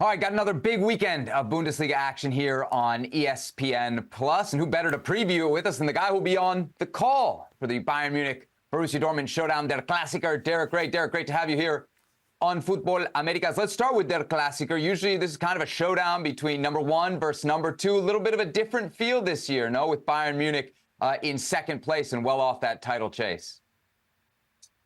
All right, got another big weekend of Bundesliga action here on ESPN Plus, and who better to preview it with us than the guy who'll be on the call for the Bayern Munich Borussia Dortmund showdown, Der Klassiker, Derek Ray. Derek, great to have you here on Futbol Americas. Let's start with Der Klassiker. Usually this is kind of a showdown between number one versus number two. A little bit of a different feel this year, no, with Bayern Munich in second place and well off that title chase.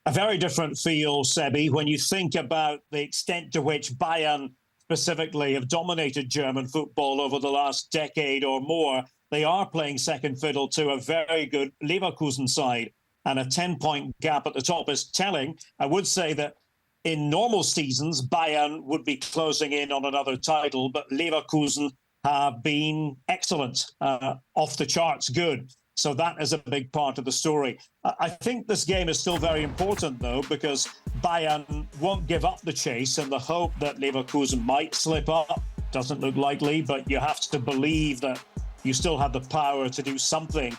A very different feel, Sebi, when you think about the extent to which Bayern specifically have dominated German football over the last decade or more. They are playing second fiddle to a very good Leverkusen side, and a 10-point gap at the top is telling. I would say that in normal seasons, Bayern would be closing in on another title, but Leverkusen have been excellent, off the charts good. So that is a big part of the story. I think this game is still very important, though, because Bayern won't give up the chase, and the hope that Leverkusen might slip up doesn't look likely, but you have to believe that you still have the power to do something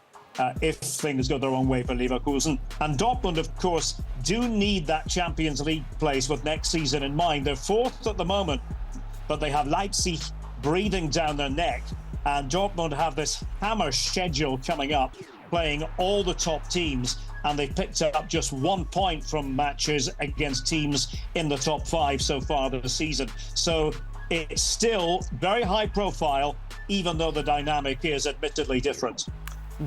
if things go the wrong way for Leverkusen. And Dortmund, of course, do need that Champions League place with next season in mind. They're fourth at the moment, but they have Leipzig breathing down their neck. And Dortmund have this hammer schedule coming up, playing all the top teams, and they've picked up just 1 point from matches against teams in the top five so far this season. So it's still very high profile, even though the dynamic is admittedly different.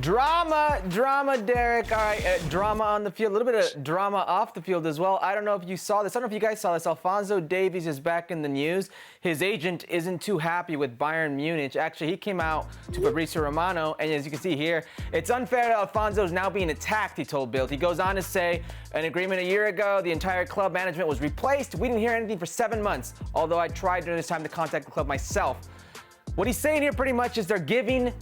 Drama, Derek. All right, drama on the field, a little bit of drama off the field as well. I don't know if you saw this. I don't know if you guys saw this. Alphonso Davies is back in the news. His agent isn't too happy with Bayern Munich. Actually, he came out to Fabrizio Romano, and as you can see here, it's unfair that Alphonso is now being attacked, he told Bild. He goes on to say, an agreement a year ago, the entire club management was replaced. We didn't hear anything for 7 months, although I tried during this time to contact the club myself. What he's saying here pretty much is they're giving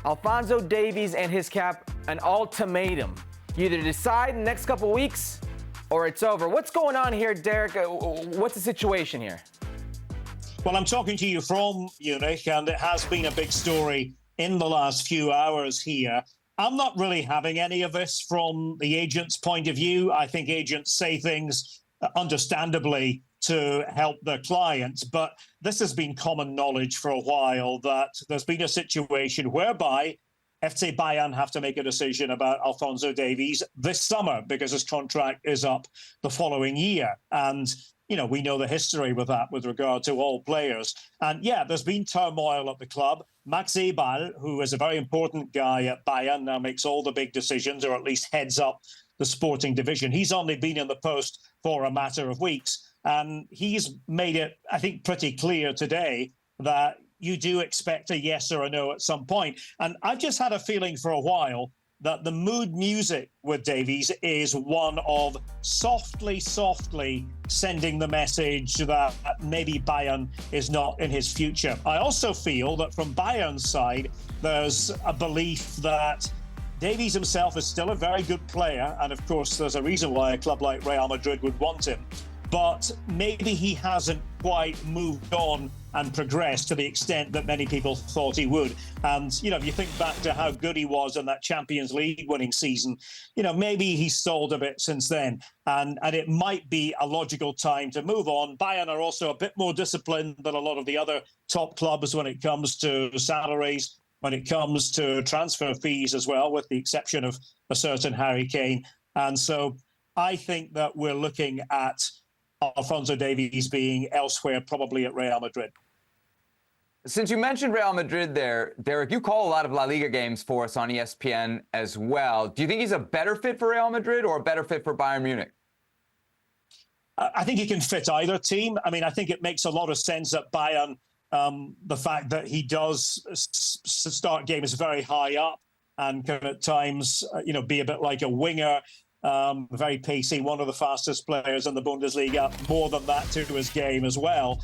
Alphonso Davies and his cap an ultimatum. You either decide in the next couple weeks or it's over. What's going on here, Derek? What's the situation here? Well, I'm talking to you from Munich, and it has been a big story in the last few hours here. I'm not really having any of this from the agent's point of view. I think agents say things understandably to help their clients, but this has been common knowledge for a while that there's been a situation whereby FC Bayern have to make a decision about Alphonso Davies this summer because his contract is up the following year. And, you know, we know the history with that with regard to all players. And yeah, there's been turmoil at the club. Max Eberl, who is a very important guy at Bayern, now makes all the big decisions, or at least heads up the sporting division. He's only been in the post for a matter of weeks. And he's made it, I think, pretty clear today that you do expect a yes or a no at some point. And I've just had a feeling for a while that the mood music with Davies is one of softly sending the message that maybe Bayern is not in his future. I also feel that from Bayern's side, there's a belief that Davies himself is still a very good player. And of course, there's a reason why a club like Real Madrid would want him. But maybe he hasn't quite moved on and progressed to the extent that many people thought he would. And, you know, if you think back to how good he was in that Champions League winning season, you know, maybe he's stalled a bit since then. And it might be a logical time to move on. Bayern are also a bit more disciplined than a lot of the other top clubs when it comes to salaries, when it comes to transfer fees as well, with the exception of a certain Harry Kane. And so I think that we're looking at Alphonso Davies being elsewhere, probably at Real Madrid. Since you mentioned Real Madrid there, Derek, you call a lot of La Liga games for us on ESPN as well. Do you think he's a better fit for Real Madrid or a better fit for Bayern Munich? I think he can fit either team. I mean, I think it makes a lot of sense at Bayern, the fact that he does start games very high up and can at times, you know, be a bit like a winger. Very pacey, one of the fastest players in the Bundesliga, more than that to his game as well.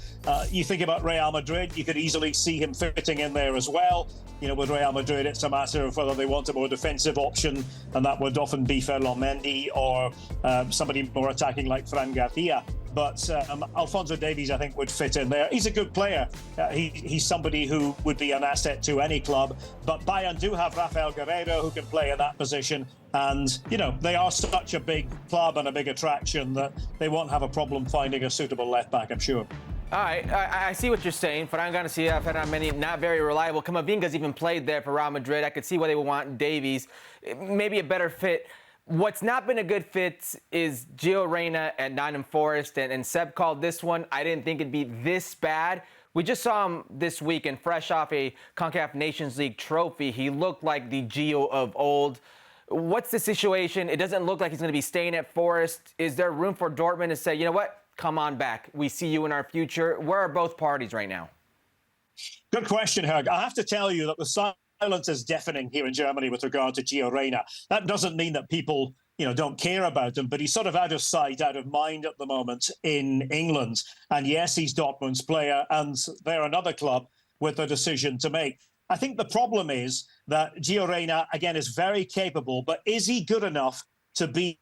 You think about Real Madrid, you could easily see him fitting in there as well. You know, with Real Madrid, it's a matter of whether they want a more defensive option, and that would often be Ferland Mendy or somebody more attacking like Fran Garcia. But Alphonso Davies, I think, would fit in there. He's a good player. He's somebody who would be an asset to any club. But Bayern do have Rafael Guerreiro, who can play in that position. And, you know, they are such a big club and a big attraction that they won't have a problem finding a suitable left-back, I'm sure. All right, I see what you're saying. Farang see many not very reliable. Camavinga's even played there for Real Madrid. I could see why they would want Davies. Maybe a better fit. What's not been a good fit is Gio Reyna at Nottingham Forest, and Seb called this one. I didn't think it'd be this bad. We just saw him this week, and fresh off a CONCACAF Nations League trophy, he looked like the Gio of old. What's the situation? It doesn't look like he's going to be staying at Forest. Is there room for Dortmund to say, you know what? Come on back. We see you in our future. Where are both parties right now? Good question, Herg. I have to tell you that the silence is deafening here in Germany with regard to Gio Reyna. That doesn't mean that people, don't care about him, but he's sort of out of sight, out of mind at the moment in England. And yes, he's Dortmund's player, and they're another club with a decision to make. I think the problem is that Gio Reyna, again, is very capable, but is he good enough to be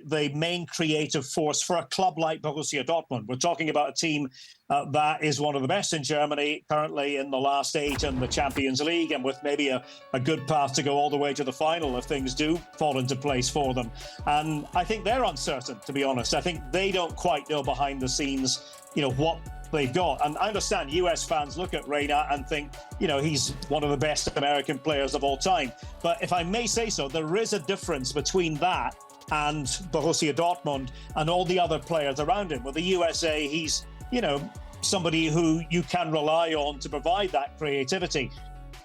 the main creative force for a club like Borussia Dortmund? We're talking about a team that is one of the best in Germany, currently in the last 8 in the Champions League, and with maybe a good path to go all the way to the final if things do fall into place for them. And I think they're uncertain, to be honest. I think they don't quite know behind the scenes, what they've got. And I understand US fans look at Reyna and think, he's one of the best American players of all time. But if I may say so, there is a difference between that and Borussia Dortmund and all the other players around him. With the USA, he's, somebody who you can rely on to provide that creativity.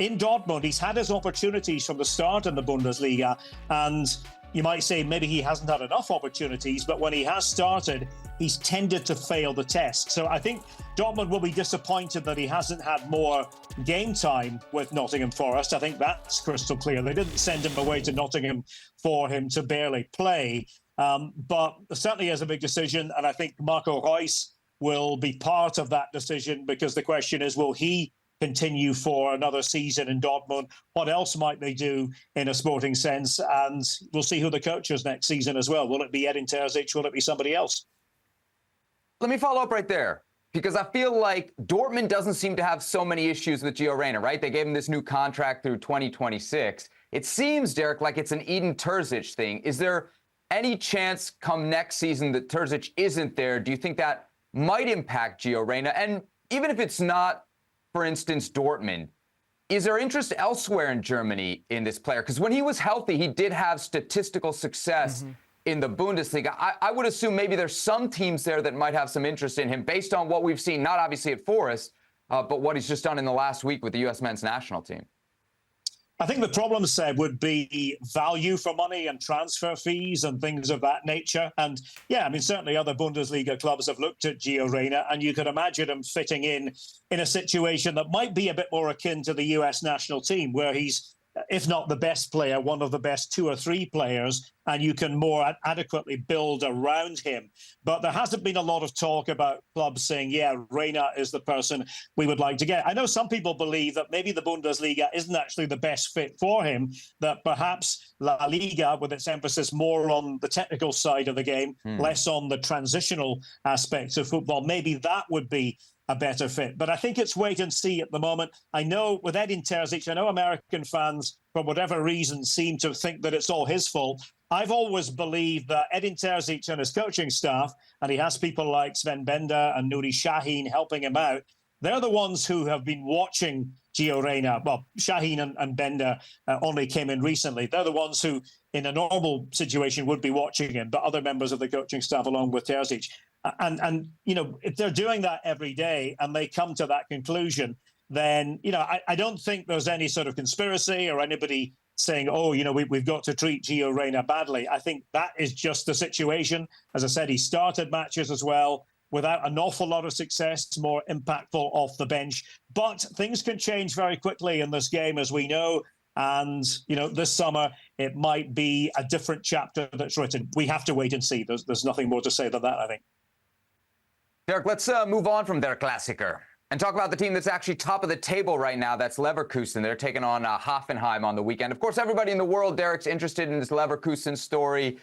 In Dortmund, he's had his opportunities from the start in the Bundesliga, and you might say maybe he hasn't had enough opportunities, but when he has started, he's tended to fail the test. So I think Dortmund will be disappointed that he hasn't had more game time with Nottingham Forest. I think that's crystal clear. They didn't send him away to Nottingham for him to barely play. But certainly is a big decision, and I think Marco Reus will be part of that decision, because the question is, will he continue for another season in Dortmund? What else might they do in a sporting sense? And we'll see who the coach is next season as well. Will it be Edin Terzic? Will it be somebody else? Let me follow up right there, because I feel like Dortmund doesn't seem to have so many issues with Gio Reyna, right? They gave him this new contract through 2026. It seems, Derek, like it's an Edin Terzic thing. Is there any chance come next season that Terzic isn't there? Do you think that might impact Gio Reyna? And even if it's not, for instance, Dortmund, is there interest elsewhere in Germany in this player? Because when he was healthy, he did have statistical success in the Bundesliga. I would assume maybe there's some teams there that might have some interest in him based on what we've seen, not obviously at Forest, but what he's just done in the last week with the U.S. men's national team. I think the problem, Seb, would be value for money and transfer fees and things of that nature. And yeah, I mean, certainly other Bundesliga clubs have looked at Gio Reyna, and you could imagine him fitting in a situation that might be a bit more akin to the US national team, where he's, if not the best player, one of the best 2 or 3 players, and you can more adequately build around him. But there hasn't been a lot of talk about clubs saying, yeah, Reyna is the person we would like to get. I know some people believe that maybe the Bundesliga isn't actually the best fit for him, that perhaps La Liga, with its emphasis more on the technical side of the game, less on the transitional aspects of football, maybe that would be a better fit. But I think it's wait and see at the moment. I know with Edin Terzic, I know American fans, for whatever reason, seem to think that it's all his fault. I've always believed that Edin Terzic and his coaching staff, and he has people like Sven Bender and Nuri Sahin helping him out, they're the ones who have been watching Gio Reyna. Well, Sahin and Bender only came in recently. They're the ones who, in a normal situation, would be watching him, but other members of the coaching staff along with Terzic. And if they're doing that every day and they come to that conclusion, then, I don't think there's any sort of conspiracy or anybody saying, oh, we've got to treat Gio Reyna badly. I think that is just the situation. As I said, he started matches as well without an awful lot of success, more impactful off the bench. But things can change very quickly in this game, as we know. And, this summer, it might be a different chapter that's written. We have to wait and see. There's nothing more to say than that, I think. Derek, let's move on from their Klassiker and talk about the team that's actually top of the table right now. That's Leverkusen. They're taking on Hoffenheim on the weekend. Of course, everybody in the world, Derek's interested in this Leverkusen story,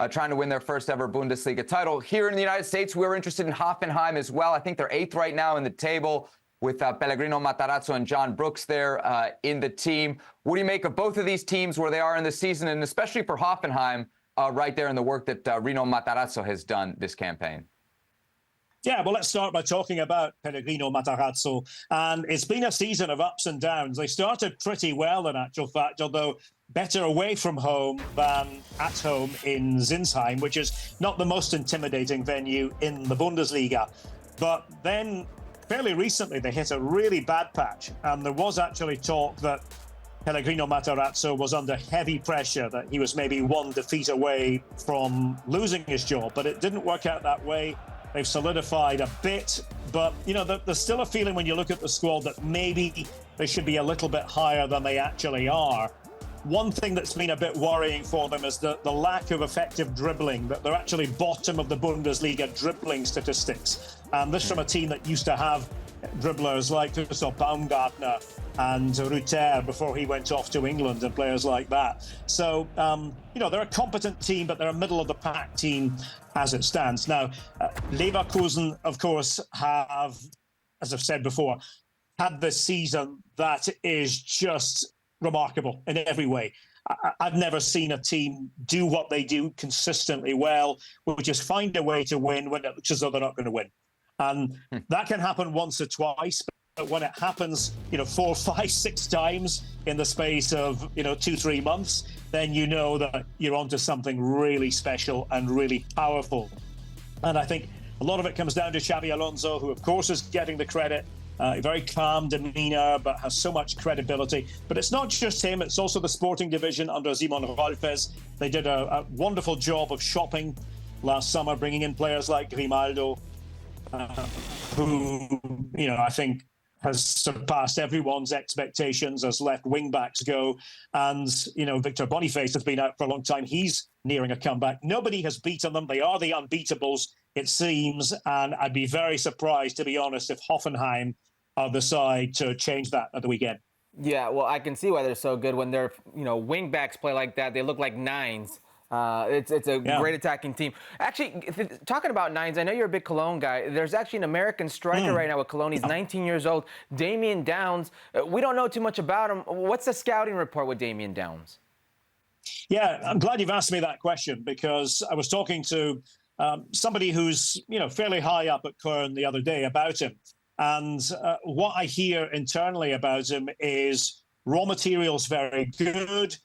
trying to win their first ever Bundesliga title. Here in the United States, we're interested in Hoffenheim as well. I think they're 8th right now in the table with Pellegrino Matarazzo and John Brooks there in the team. What do you make of both of these teams, where they are in the season, and especially for Hoffenheim right there in the work that Rino Matarazzo has done this campaign? Yeah, well, let's start by talking about Pellegrino Matarazzo. And it's been a season of ups and downs. They started pretty well, in actual fact, although better away from home than at home in Sinsheim, which is not the most intimidating venue in the Bundesliga. But then, fairly recently, they hit a really bad patch. And there was actually talk that Pellegrino Matarazzo was under heavy pressure, that he was maybe one defeat away from losing his job. But it didn't work out that way. They've solidified a bit, but there's still a feeling when you look at the squad that maybe they should be a little bit higher than they actually are. One thing that's been a bit worrying for them is the lack of effective dribbling, that they're actually bottom of the Bundesliga dribbling statistics. And this from a team that used to have dribblers like Christoph Baumgartner and Rutter before he went off to England, and players like that. So, they're a competent team, but they're a middle-of-the-pack team as it stands. Now, Leverkusen, of course, have, as I've said before, had this season that is just remarkable in every way. I've never seen a team do what they do consistently well, which is find a way to win when it looks as though they're not going to win. And that can happen once or twice, but when it happens, 4, 5, 6 times in the space of, 2-3 months, then you know that you're onto something really special and really powerful. And I think a lot of it comes down to Xabi Alonso, who, of course, is getting the credit. Very calm demeanor, but has so much credibility. But it's not just him, it's also the sporting division under Simon Rolfes. They did a wonderful job of shopping last summer, bringing in players like Grimaldo, who, I think has surpassed everyone's expectations as left wing backs go. And, Victor Boniface has been out for a long time. He's nearing a comeback. Nobody has beaten them. They are the unbeatables, it seems. And I'd be very surprised, to be honest, if Hoffenheim are the side to change that at the weekend. Yeah, well, I can see why they're so good when their, wing backs play like that. They look like nines. It's a great attacking team. Actually, talking about nines, I know you're a big Cologne guy. There's actually an American striker right now with Cologne. He's 19 years old, Damian Downs. We don't know too much about him. What's the scouting report with Damian Downs? Yeah, I'm glad you've asked me that question, because I was talking to somebody who's, fairly high up at Köln the other day about him. And what I hear internally about him is raw materials very good,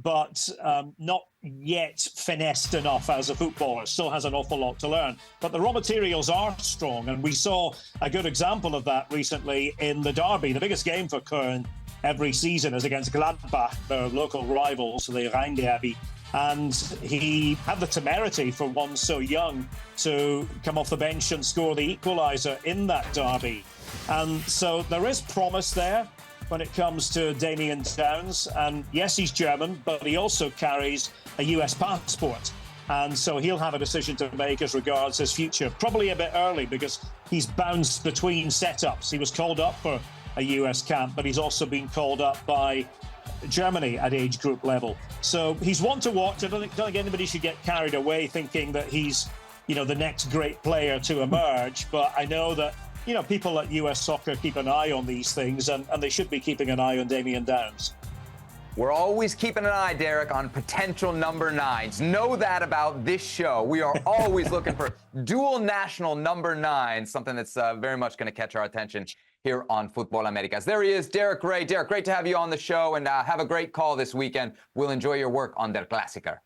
but not yet finessed enough as a footballer. Still has an awful lot to learn. But the raw materials are strong, and we saw a good example of that recently in the derby. The biggest game for Köln every season is against Gladbach, their local rivals, the Rhein Derby. And he had the temerity, for one so young, to come off the bench and score the equaliser in that derby. And so there is promise there when it comes to Damian Downs. And yes, he's German, but he also carries a US passport. And so he'll have a decision to make as regards his future. Probably a bit early, because he's bounced between setups. He was called up for a US camp, but he's also been called up by Germany at age group level. So he's one to watch. I don't think anybody should get carried away thinking that he's, the next great player to emerge. But I know that, people at US Soccer keep an eye on these things, and they should be keeping an eye on Damian Downs. We're always keeping an eye, Derek, on potential number 9s. Know that about this show. We are always looking for dual national number 9s, something that's very much going to catch our attention here on Futbol Americas. There he is, Derek Ray. Derek, great to have you on the show, and have a great call this weekend. We'll enjoy your work on Der Klassiker.